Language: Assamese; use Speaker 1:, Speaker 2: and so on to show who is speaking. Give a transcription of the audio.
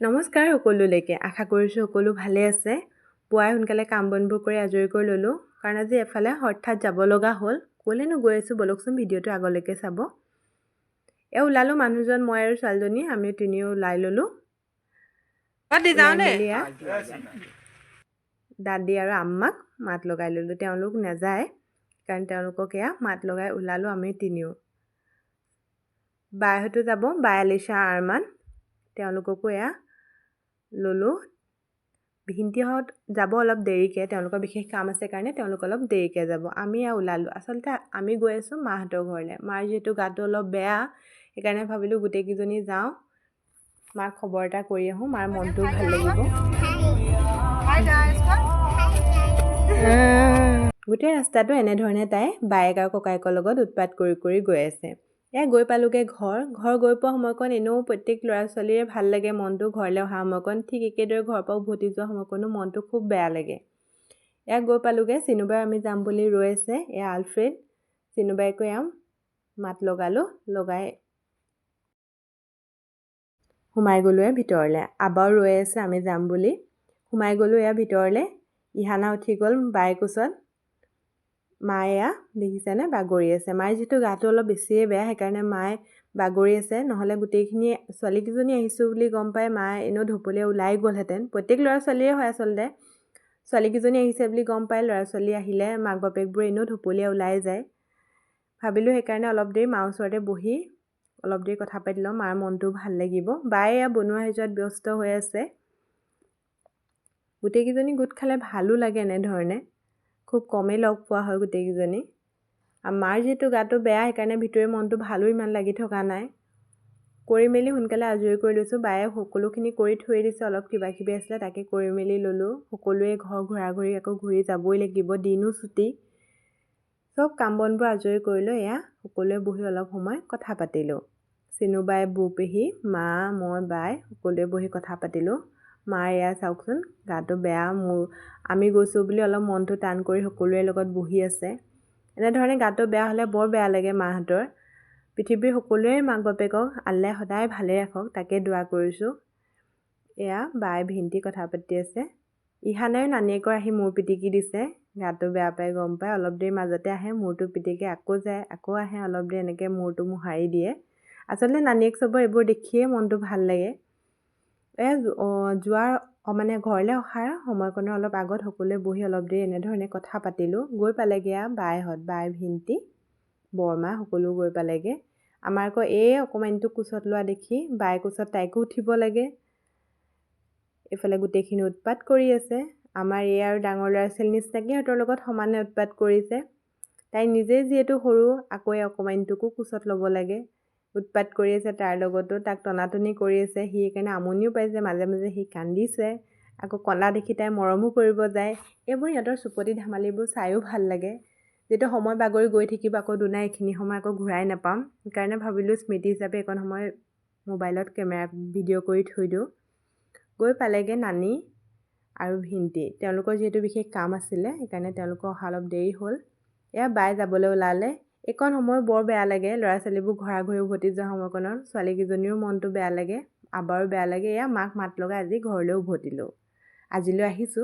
Speaker 1: নমস্কাৰ সকলোলৈকে আশা কৰিছোঁ সকলো ভালে আছে পুৱাই সোনকালে কাম বনবোৰ কৰি আজৰি কৰি ল'লোঁ কাৰণ আজি এফালে হঠাৎ যাব লগা হ'ল ক'লেনো গৈ আছোঁ বলকচোন ভিডিঅ'টো আগলৈকে চাব ওলালোঁ মানুহজন মই আৰু ছোৱালীজনী আমি তিনিও ওলাই ল'লোঁ দাদী আৰু আম্মাক মাত লগাই ল'লোঁ তেওঁলোক নাযায় কাৰণ তেওঁলোকক মাত লগাই ওলালোঁ আমি তিনিও বাইহঁতো যাব বাই আলিশা আৰমান তেওঁলোককো ল'লোঁ ভিন্তিহঁত যাব অলপ দেৰিকৈ তেওঁলোকৰ বিশেষ কাম আছে কাৰণে তেওঁলোক অলপ দেৰিকৈ যাব আমি ওলালোঁ আচলতে আমি গৈ আছোঁ মাহঁতৰ ঘৰলৈ মাৰ যিহেতু গাটো অলপ বেয়া সেইকাৰণে ভাবিলোঁ গোটেইকেইজনী যাওঁ মাক খবৰ এটা কৰি আহোঁ মাৰ মনটোও ভাল লাগিব গোটেই ৰাস্তাটো এনেধৰণে তাই বায়েক আৰু ককায়েকৰ লগত উৎপাত কৰি কৰি গৈ আছে গৈ পালোঁগৈ ঘৰ গৈ পোৱা সময়কণ এনেও প্ৰত্যেক ল'ৰা ছোৱালীৰে ভাল লাগে মনটো ঘৰলৈ অহা সময়কণ ঠিক একেদৰে ঘৰৰ পৰা উভতি যোৱা সময়কণো মনটো খুব বেয়া লাগে গৈ পালোঁগৈ চিনুবাই আমি যাম বুলি ৰৈ আছে আলফ্ৰেড চিনুবাইকো মাত লগালোঁ লগাই সোমাই গ'লোঁ ভিতৰলৈ আবাও ৰৈ আছে আমি যাম বুলি সোমাই গ'লোঁ ভিতৰলৈ ইহানা উঠি গ'ল বায়েক ওচৰত মায়ে দেখিছেনে বাগৰি আছে মায়ে যিটো গাটো অলপ বেছিয়ে বেয়া সেইকাৰণে মায়ে বাগৰি আছে নহ'লে গোটেইখিনি ছোৱালীকেইজনী আহিছোঁ বুলি গম পাই মায়ে এনেও ঢপলীয়া ওলাই গ'লহেঁতেন প্ৰত্যেক ল'ৰা ছোৱালীয়ে হয় আচলতে ছোৱালীকেইজনী আহিছে বুলি গম পাই ল'ৰা ছোৱালী আহিলে মাক বাপেকবোৰ এনেও ঢপলীয়া ওলাই যায় ভাবিলোঁ সেইকাৰণে অলপ দেৰি মাৰ ওচৰতে বহি অলপ দেৰি কথা পাতি লওঁ মাৰ মনটো ভাল লাগিব বায়ে বনোৱা সিজোৱাত ব্যস্ত হৈ আছে গোটেইকেইজনী গোট খালে ভালো লাগে এনেধৰণে খুব কমেই লগ পোৱা হয় গোটেইকেইজনী আৰু মাৰ যিহেতু গাটো বেয়া সেইকাৰণে ভিতৰে মনটো ভালো ইমান লাগি থকা নাই কৰি মেলি সোনকালে আজৰি কৰি লৈছোঁ বায়ে সকলোখিনি কৰি থৈ দিছে অলপ কিবা কিবি আছিলে তাকে কৰি মেলি ল'লোঁ সকলোৱে ঘৰ ঘূৰা ঘূৰি আকৌ ঘূৰি যাবই লাগিব দিনো ছুটি চব কাম বনবোৰ আজৰি কৰি লৈ সকলোৱে বহি অলপ সময় কথা পাতিলোঁ চিনুবাই বৌপেহী মা মই বাই সকলোৱে বহি কথা পাতিলোঁ মাৰ চাওকচোন গাটো বেয়া মোৰ আমি গৈছোঁ বুলি অলপ মনটো টান কৰি সকলোৰে লগত বহি আছে এনেধৰণে গাটো বেয়া হ'লে বৰ বেয়া লাগে মাহঁতৰ পৃথিৱীৰ সকলোৱে মাক বাপেকক আল্লাই সদায় ভালে ৰাখক তাকে দোৱা কৰিছোঁ বাই ভিন্তি কথা পাতি আছে ইহানাই নানীয়েকৰ আহি মূৰ পিটিকি দিছে গাটো বেয়া পাই গম পাই অলপ দেৰি মাজতে আহে মূৰটো পিটিকি আকৌ যায় আকৌ আহে অলপ দেৰি এনেকৈ মূৰটো মোহাৰি দিয়ে আচলতে নানীয়েক চবৰ এইবোৰ দেখিয়ে মনটো ভাল লাগে যোৱাৰ মানে ঘৰলৈ অহাৰ সময়কণৰ অলপ আগত সকলোৱে বহি অলপ দেৰি এনেধৰণে কথা পাতিলোঁ গৈ পালেগৈ বাইহঁত বাই ভিন্তি বৰমা সকলো গৈ পালেগৈ আমাৰ আকৌ অকণমানিটো কোচত লোৱা দেখি বাই কোচত তাইকো উঠিব লাগে এইফালে গোটেইখিনি উৎপাত কৰি আছে আমাৰ আৰু ডাঙৰ ল'ৰা ছোৱালী নিচিনাকৈ সিহঁতৰ লগত সমানে উৎপাত কৰিছে তাই নিজে যিহেতু সৰু আকৌ অকণমানিটোকো কোচত ল'ব লাগে উৎপাত কৰি আছে তাৰ লগতো তাক টনাটনি কৰি আছে সি সেইকাৰণে আমনিও পাইছে মাজে মাজে সি কান্দিছে আকৌ কন্দা দেখি তাই মৰমো কৰিব যায় এইবোৰ সিহঁতৰ চুপতি ধেমালিবোৰ চায়ো ভাল লাগে যিটো সময় বাগৰি গৈ থাকিব আকৌ দুনাই এইখিনি সময় আকৌ ঘূৰাই নাপাম সেইকাৰণে ভাবিলোঁ স্মৃতি হিচাপে এইকণ সময় মোবাইলত কেমেৰা ভিডিঅ' কৰি থৈ দিওঁ গৈ পালেগৈ নানী আৰু ভিন্তি তেওঁলোকৰ যিহেতু বিশেষ কাম আছিলে সেইকাৰণে তেওঁলোকৰ অহা অলপ দেৰি হ'ল বাই যাবলৈ ওলালে এইকণ সময় বৰ বেয়া লাগে ল'ৰা ছোৱালীবোৰ ঘৰা ঘূৰি উভতি যোৱা সময়কণত ছোৱালীকেইজনীৰো মনটো বেয়া লাগে আবাৰো বেয়া লাগে মাক মাত লগাই আজি ঘৰলৈ উভতিলোঁ আজিলৈ আহিছোঁ।